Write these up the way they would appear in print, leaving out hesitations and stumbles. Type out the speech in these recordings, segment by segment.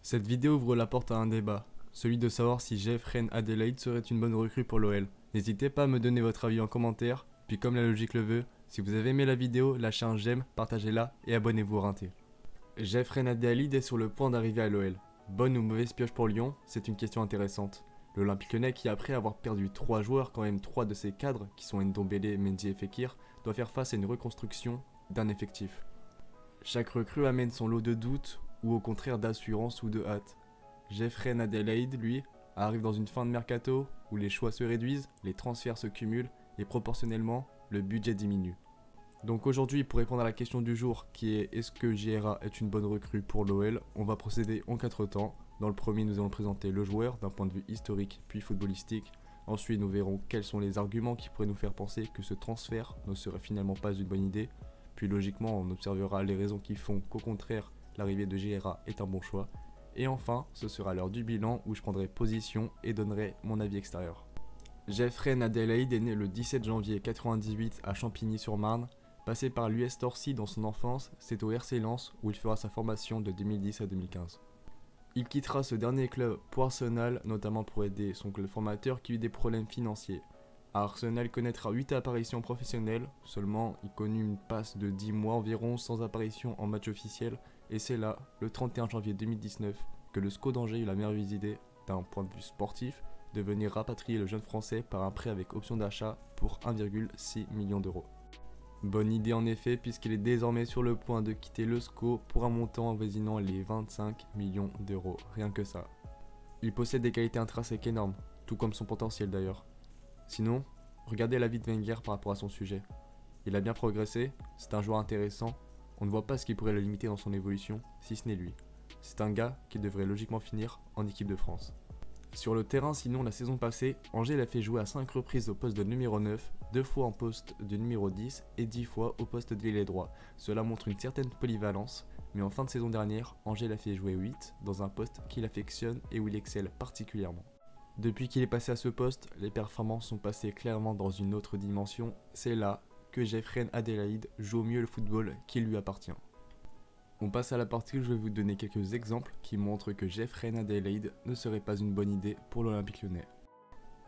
Cette vidéo ouvre la porte à un débat, celui de savoir si Jeffrey Adelaide serait une bonne recrue pour l'OL. N'hésitez pas à me donner votre avis en commentaire, puis comme la logique le veut, si vous avez aimé la vidéo, lâchez un j'aime, partagez-la et abonnez-vous au Rinté. Jeffrey Adelaide est sur le point d'arriver à l'OL. Bonne ou mauvaise pioche pour Lyon, c'est une question intéressante. L'Olympique Lyonnais qui après avoir perdu 3 joueurs, quand même 3 de ses cadres, qui sont Ndombele, Mendy et Fekir, doit faire face à une reconstruction d'un effectif. Chaque recrue amène son lot de doutes, ou au contraire d'assurance ou de hâte. Jeffrey Adelaide, lui, arrive dans une fin de mercato où les choix se réduisent, les transferts se cumulent et proportionnellement, le budget diminue. Donc aujourd'hui, pour répondre à la question du jour qui est est-ce que JRA est une bonne recrue pour l'OL, on va procéder en 4 temps. Dans le premier, nous allons présenter le joueur d'un point de vue historique puis footballistique. Ensuite, nous verrons quels sont les arguments qui pourraient nous faire penser que ce transfert ne serait finalement pas une bonne idée. Puis logiquement, on observera les raisons qui font qu'au contraire, l'arrivée de JRA est un bon choix. Et enfin, ce sera l'heure du bilan où je prendrai position et donnerai mon avis extérieur. Jeffrey Adelaide est né le 17 janvier 1998 à Champigny-sur-Marne. Passé par l'US Torcy dans son enfance, c'est au RC Lens où il fera sa formation de 2010 à 2015. Il quittera ce dernier club pour Arsenal, notamment pour aider son club formateur qui eut des problèmes financiers. À Arsenal, il connaîtra 8 apparitions professionnelles, seulement il connut une passe de 10 mois environ sans apparition en match officiel, et c'est là, le 31 janvier 2019, que le SCO d'Angers eut la merveilleuse idée, d'un point de vue sportif, de venir rapatrier le jeune français par un prêt avec option d'achat pour 1,6 million d'euros. Bonne idée en effet, puisqu'il est désormais sur le point de quitter le SCO pour un montant avoisinant les 25 millions d'euros, rien que ça. Il possède des qualités intrinsèques énormes, tout comme son potentiel d'ailleurs. Sinon, regardez l'avis de Wenger par rapport à son sujet. Il a bien progressé, c'est un joueur intéressant, on ne voit pas ce qui pourrait le limiter dans son évolution, si ce n'est lui. C'est un gars qui devrait logiquement finir en équipe de France. Sur le terrain, sinon, la saison passée, Angers l'a fait jouer à 5 reprises au poste de numéro 9, 2 fois en poste de numéro 10 et 10 fois au poste d'ailier droit. Cela montre une certaine polyvalence, mais en fin de saison dernière, Angers l'a fait jouer 8 dans un poste qu'il affectionne et où il excelle particulièrement. Depuis qu'il est passé à ce poste, les performances sont passées clairement dans une autre dimension, c'est là que Jeffrey Adelaide joue au mieux le football qui lui appartient. On passe à la partie où je vais vous donner quelques exemples qui montrent que Jeffrey Adelaide ne serait pas une bonne idée pour l'Olympique Lyonnais.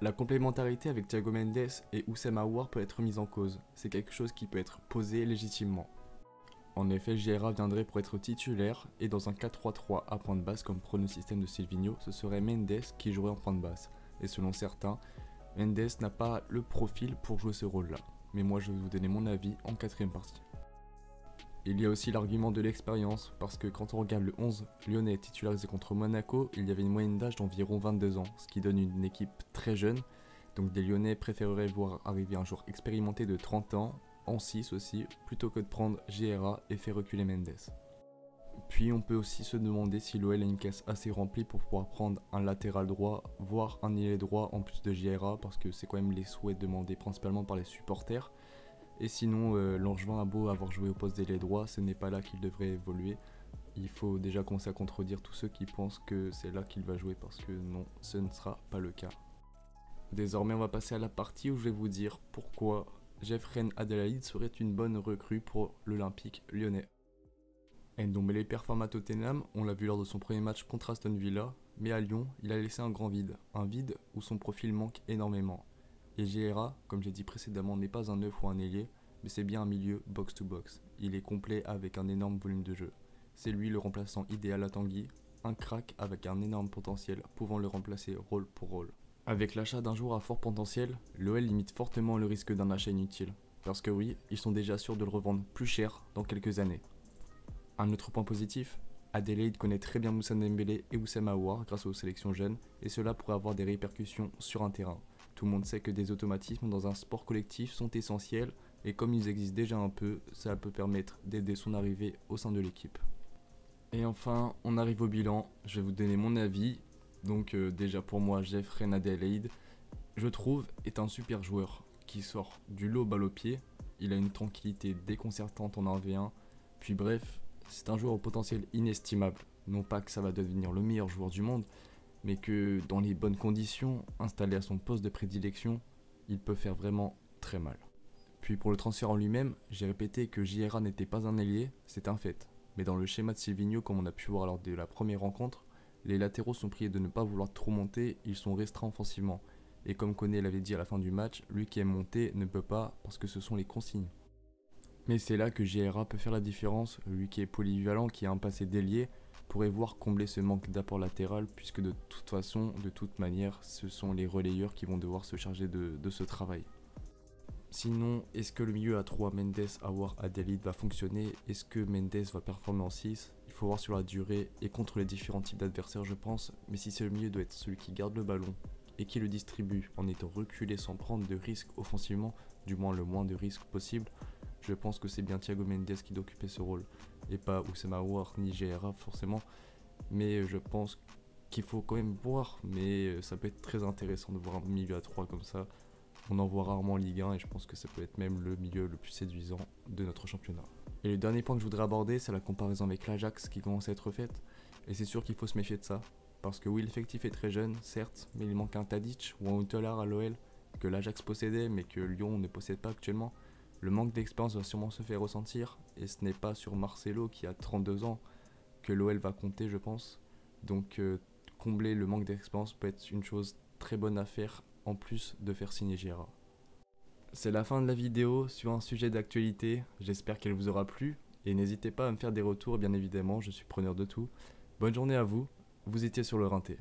La complémentarité avec Thiago Mendes et Houssem Aouar peut être mise en cause, c'est quelque chose qui peut être posé légitimement. En effet, JRA viendrait pour être titulaire et dans un 4-3-3 à point de basse comme prône le système de Silvinho, ce serait Mendes qui jouerait en point de basse. Et selon certains, Mendes n'a pas le profil pour jouer ce rôle-là. Mais moi je vais vous donner mon avis en quatrième partie. Il y a aussi l'argument de l'expérience, parce que quand on regarde le 11 lyonnais titularisé contre Monaco, il y avait une moyenne d'âge d'environ 22 ans, ce qui donne une équipe très jeune. Donc des Lyonnais préféreraient voir arriver un joueur expérimenté de 30 ans, en 6 aussi, plutôt que de prendre JRA et faire reculer Mendes. Puis on peut aussi se demander si l'OL a une caisse assez remplie pour pouvoir prendre un latéral droit, voire un ailier droit en plus de JRA, parce que c'est quand même les souhaits demandés principalement par les supporters. Et sinon, Langevin a beau avoir joué au poste d'ailier droit, ce n'est pas là qu'il devrait évoluer. Il faut déjà commencer à contredire tous ceux qui pensent que c'est là qu'il va jouer, parce que non, ce ne sera pas le cas. Désormais, on va passer à la partie où je vais vous dire pourquoi Jeffrey Adelaide serait une bonne recrue pour l'Olympique Lyonnais. Ndombele performe à Tottenham, on l'a vu lors de son premier match contre Aston Villa, mais à Lyon, il a laissé un vide où son profil manque énormément. Et JRA, comme j'ai dit précédemment, n'est pas un 9 ou un ailier, mais c'est bien un milieu box-to-box. Il est complet avec un énorme volume de jeu. C'est lui le remplaçant idéal à Tanguy, un crack avec un énorme potentiel pouvant le remplacer rôle pour rôle. Avec l'achat d'un joueur à fort potentiel, l'OL limite fortement le risque d'un achat inutile. Parce que oui, ils sont déjà sûrs de le revendre plus cher dans quelques années. Un autre point positif, Adelaide connaît très bien Moussa Dembélé et Houssem Aouar grâce aux sélections jeunes, et cela pourrait avoir des répercussions sur un terrain. Tout le monde sait que des automatismes dans un sport collectif sont essentiels, et comme ils existent déjà un peu, ça peut permettre d'aider son arrivée au sein de l'équipe. Et enfin, on arrive au bilan, je vais vous donner mon avis. Donc déjà pour moi, Jeffrey Adelaide, je trouve, est un super joueur qui sort du lot balle au pied. Il a une tranquillité déconcertante en 1v1, puis bref, c'est un joueur au potentiel inestimable. Non pas que ça va devenir le meilleur joueur du monde, mais que dans les bonnes conditions, installé à son poste de prédilection, il peut faire vraiment très mal. Puis pour le transfert en lui-même, j'ai répété que JRA n'était pas un ailier, c'est un fait. Mais dans le schéma de Silvinho, comme on a pu voir lors de la première rencontre, Les latéraux sont priés de ne pas vouloir trop monter, ils sont restreints offensivement. Et comme Koné l'avait dit à la fin du match, lui qui aime monter ne peut pas parce que ce sont les consignes. Mais c'est là que JRA peut faire la différence, lui qui est polyvalent, qui a un passé d'ailier, pourrait voir combler ce manque d'apport latéral puisque de toute façon, de toute manière, ce sont les relayeurs qui vont devoir se charger de ce travail. Sinon, est-ce que le milieu à 3 Mendes, Aouar, Adelid va fonctionner? Est-ce que Mendes va performer en 6? Il faut voir sur la durée et contre les différents types d'adversaires je pense, mais si ce milieu doit être celui qui garde le ballon et qui le distribue en étant reculé sans prendre de risques offensivement, du moins le moins de risques possible, je pense que c'est bien Thiago Mendes qui doit occuper ce rôle, et pas Oussema Aouar ni JRA forcément, mais je pense qu'il faut quand même voir, mais ça peut être très intéressant de voir un milieu à 3 comme ça. On en voit rarement en Ligue 1 et je pense que ça peut être même le milieu le plus séduisant de notre championnat. Et le dernier point que je voudrais aborder, c'est la comparaison avec l'Ajax qui commence à être faite, et c'est sûr qu'il faut se méfier de ça, parce que oui, l'effectif est très jeune, certes, mais il manque un Tadic ou un Huntelaar à l'OL, que l'Ajax possédait mais que Lyon ne possède pas actuellement. Le manque d'expérience va sûrement se faire ressentir, et ce n'est pas sur Marcelo qui a 32 ans que l'OL va compter je pense. Donc combler le manque d'expérience peut être une chose très bonne à faire en plus de faire signer JRA. C'est la fin de la vidéo sur un sujet d'actualité, j'espère qu'elle vous aura plu et n'hésitez pas à me faire des retours bien évidemment, je suis preneur de tout. Bonne journée à vous, vous étiez sur le Rinté.